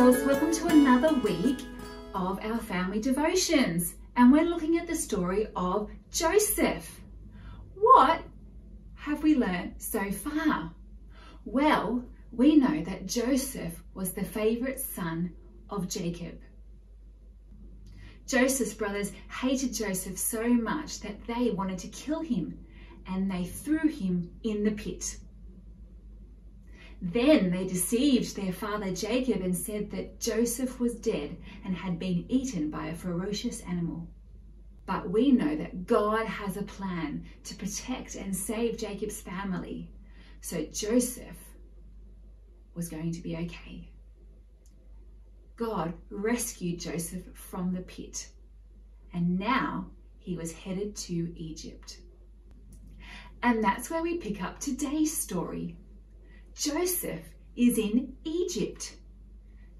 girls, welcome to another week of our family devotions, and we're looking at the story of Joseph. What have we learned so far? Well, we know that Joseph was the favourite son of Jacob. Joseph's brothers hated Joseph so much that they wanted to kill him, and they threw him in the pit. Then they deceived their father Jacob and said that Joseph was dead and had been eaten by a ferocious animal. But we know that God has a plan to protect and save Jacob's family, so Joseph was going to be okay. God rescued Joseph from the pit, and now he was headed to Egypt. And that's where we pick up today's story. Joseph is in Egypt.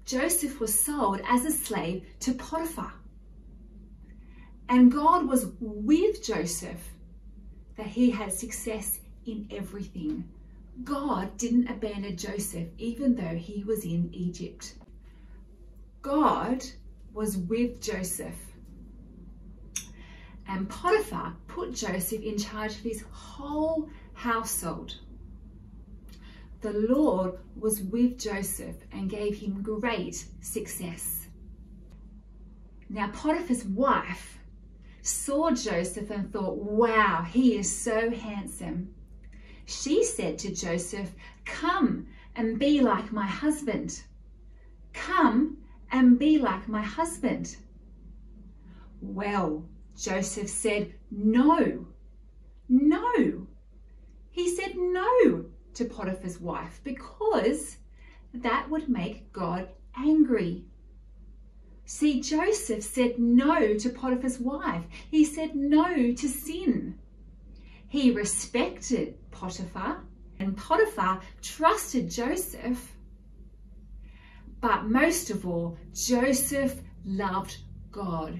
Joseph was sold as a slave to Potipher. And God was with Joseph, that he had success in everything. God didn't abandon Joseph even though he was in Egypt. God was with Joseph. And Potipher put Joseph in charge of his whole household. The Lord was with Joseph and gave him great success. Now Potiphar's wife saw Joseph and thought, wow, he is so handsome. She said to Joseph, come and be like my husband. Come and be like my husband. Well, Joseph said, no, no. He said no to Potiphar's wife because that would make God angry. See, Joseph said no to Potiphar's wife. He said no to sin. He respected Potiphar, and Potiphar trusted Joseph. But most of all, Joseph loved God.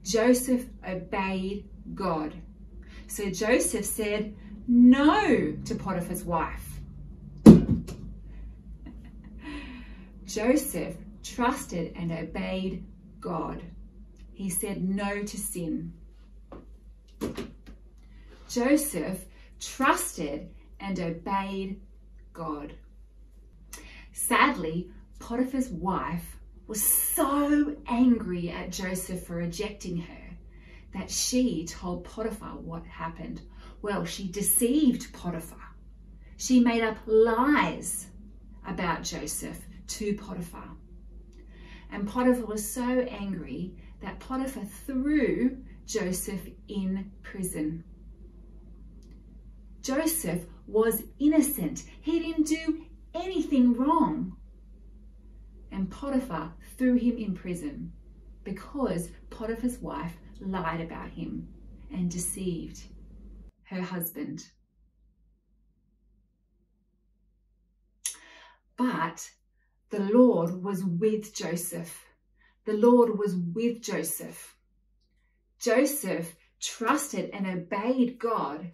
Joseph obeyed God. So Joseph said no to Potiphar's wife. Joseph trusted and obeyed God. He said no to sin. Joseph trusted and obeyed God. Sadly, Potiphar's wife was so angry at Joseph for rejecting her that she told Potiphar what happened. Well, she deceived Potipher. She made up lies about Joseph to Potipher. And Potipher was so angry that Potipher threw Joseph in prison. Joseph was innocent. He didn't do anything wrong. And Potipher threw him in prison because Potiphar's wife lied about him and deceived her husband. But the Lord was with Joseph. The Lord was with Joseph. Joseph trusted and obeyed God,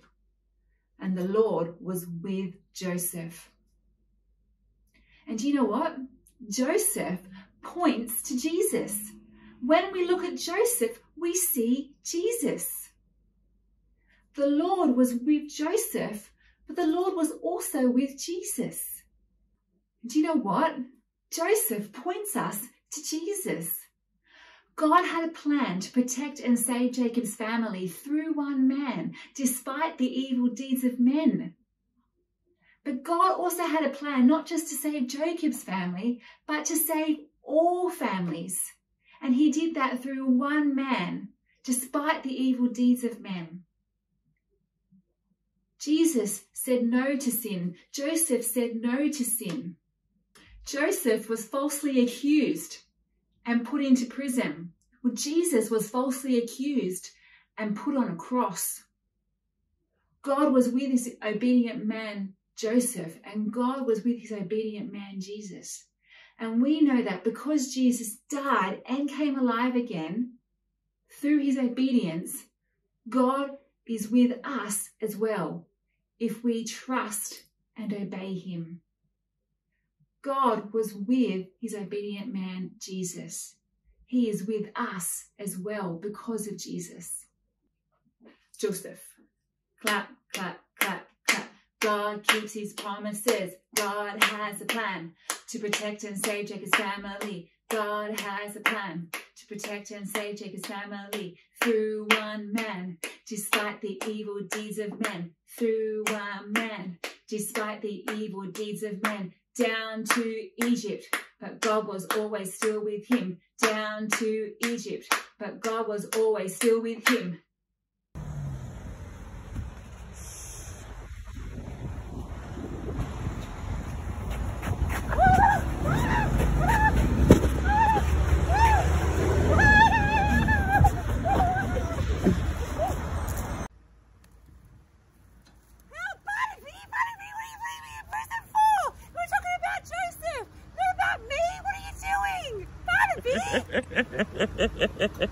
and the Lord was with Joseph. And you know what? Joseph points to Jesus. When we look at Joseph, we see Jesus. The Lord was with Joseph, but the Lord was also with Jesus. Do you know what? Joseph points us to Jesus. God had a plan to protect and save Jacob's family through one man, despite the evil deeds of men. But God also had a plan not just to save Jacob's family, but to save all families. And he did that through one man, despite the evil deeds of men. Jesus said no to sin. Joseph said no to sin. Joseph was falsely accused and put into prison. Well, Jesus was falsely accused and put on a cross. God was with his obedient man, Joseph, and God was with his obedient man, Jesus. And we know that because Jesus died and came alive again through his obedience, God is with us as well if we trust and obey him. God was with his obedient man, Jesus. He is with us as well because of Jesus. Joseph. Clap, clap, clap, clap. God keeps his promises. God has a plan to protect and save Jacob's family. God has a plan to protect and save Jacob's family through one man, despite the evil deeds of men. Through one man, despite the evil deeds of men. Down to Egypt, but God was always still with him. Down to Egypt, but God was always still with him. What are you doing? Potipher!